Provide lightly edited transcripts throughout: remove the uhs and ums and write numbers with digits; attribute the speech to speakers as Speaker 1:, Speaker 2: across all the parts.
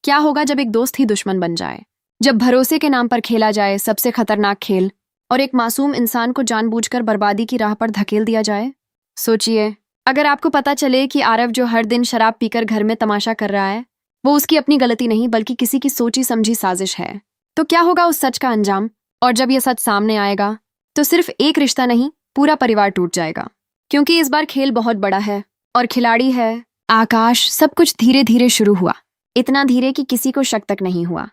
Speaker 1: क्या होगा जब एक दोस्त ही दुश्मन बन जाए, जब भरोसे के नाम पर खेला जाए सबसे खतरनाक खेल और एक मासूम इंसान को जानबूझकर बर्बादी की राह पर धकेल दिया जाए। सोचिए, अगर आपको पता चले कि आरव जो हर दिन शराब पीकर घर में तमाशा कर रहा है वो उसकी अपनी गलती नहीं बल्कि किसी की सोची समझी साजिश है, तो क्या होगा उस सच का अंजाम। और जब यह सच सामने आएगा तो सिर्फ एक रिश्ता नहीं, पूरा परिवार टूट जाएगा। क्योंकि इस बार खेल बहुत बड़ा है और खिलाड़ी है आकाश। सब कुछ धीरे धीरे शुरू हुआ, इतना धीरे कि किसी को शक तक नहीं हुआ।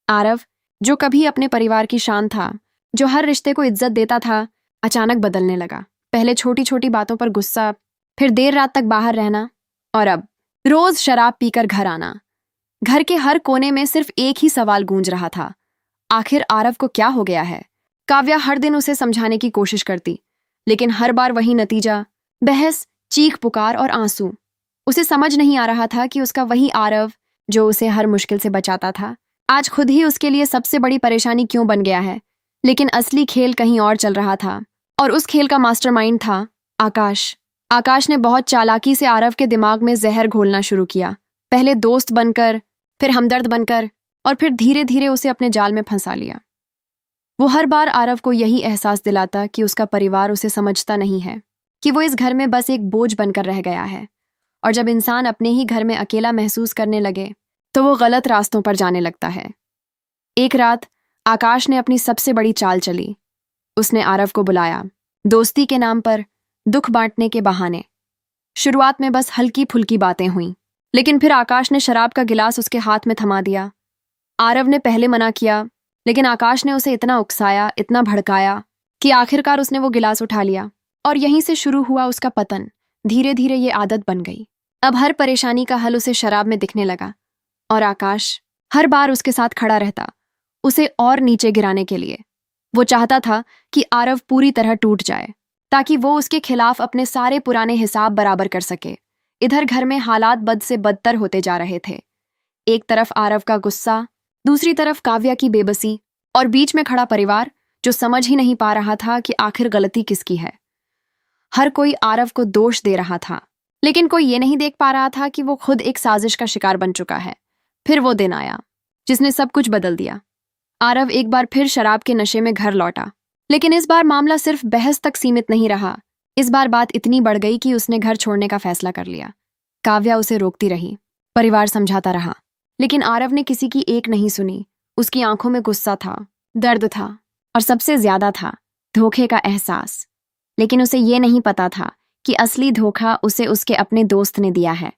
Speaker 1: आरव, जो कभी अपने परिवार की शान था, जो हर रिश्ते को इज्जत देता था, अचानक बदलने लगा। पहले छोटी छोटी बातों पर गुस्सा, फिर देर रात तक बाहर रहना, और अब रोज शराब पीकर घर आना। घर के हर कोने में सिर्फ एक ही सवाल गूंज रहा था, आखिर आरव को क्या हो गया है। काव्या हर दिन उसे समझाने की कोशिश करती, लेकिन हर बार वही नतीजा, बहस, चीख पुकार और आंसू। उसे समझ नहीं आ रहा था कि उसका वही आरव जो उसे हर मुश्किल से बचाता था, आज खुद ही उसके लिए सबसे बड़ी परेशानी क्यों बन गया है। लेकिन असली खेल कहीं और चल रहा था, और उस खेल का मास्टरमाइंड था आकाश। आकाश ने बहुत चालाकी से आरव के दिमाग में जहर घोलना शुरू किया, पहले दोस्त बनकर, फिर हमदर्द बनकर, और फिर धीरे धीरे उसे अपने जाल में फंसा लिया। वो हर बार आरव को यही एहसास दिलाता कि उसका परिवार उसे समझता नहीं है, कि वो इस घर में बस एक बोझ बनकर रह गया है। और जब इंसान अपने ही घर में अकेला महसूस करने लगे तो वो गलत रास्तों पर जाने लगता है। एक रात आकाश ने अपनी सबसे बड़ी चाल चली। उसने आरव को बुलाया, दोस्ती के नाम पर, दुख बांटने के बहाने। शुरुआत में बस हल्की फुल्की बातें हुईं, लेकिन फिर आकाश ने शराब का गिलास उसके हाथ में थमा दिया। आरव ने पहले मना किया, लेकिन आकाश ने उसे इतना उकसाया, इतना भड़काया कि आखिरकार उसने वो गिलास उठा लिया। और यहीं से शुरू हुआ उसका पतन। धीरे धीरे ये आदत बन गई। अब हर परेशानी का हल उसे शराब में दिखने लगा, और आकाश हर बार उसके साथ खड़ा रहता, उसे और नीचे गिराने के लिए। वो चाहता था कि आरव पूरी तरह टूट जाए, ताकि वो उसके खिलाफ अपने सारे पुराने हिसाब बराबर कर सके। इधर घर में हालात बद से बदतर होते जा रहे थे। एक तरफ आरव का गुस्सा, दूसरी तरफ काव्या की बेबसी, और बीच में खड़ा परिवार जो समझ ही नहीं पा रहा था कि आखिर गलती किसकी है। हर कोई आरव को दोष दे रहा था, लेकिन कोई ये नहीं देख पा रहा था कि वो खुद एक साजिश का शिकार बन चुका है। फिर वो दिन आया जिसने सब कुछ बदल दिया। आरव एक बार फिर शराब के नशे में घर लौटा, लेकिन इस बार मामला सिर्फ बहस तक सीमित नहीं रहा। इस बार बात इतनी बढ़ गई कि उसने घर छोड़ने का फैसला कर लिया। काव्या उसे रोकती रही, परिवार समझाता रहा, लेकिन आरव ने किसी की एक नहीं सुनी। उसकी आंखों में गुस्सा था, दर्द था, और सबसे ज्यादा था धोखे का एहसास। लेकिन उसे ये नहीं पता था कि असली धोखा उसे उसके अपने दोस्त ने दिया है।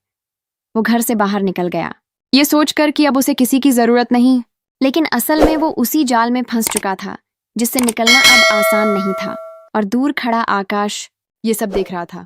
Speaker 1: वो घर से बाहर निकल गया, ये सोचकर कि अब उसे किसी की जरूरत नहीं, लेकिन असल में वो उसी जाल में फंस चुका था जिससे निकलना अब आसान नहीं था। और दूर खड़ा आकाश ये सब देख रहा था।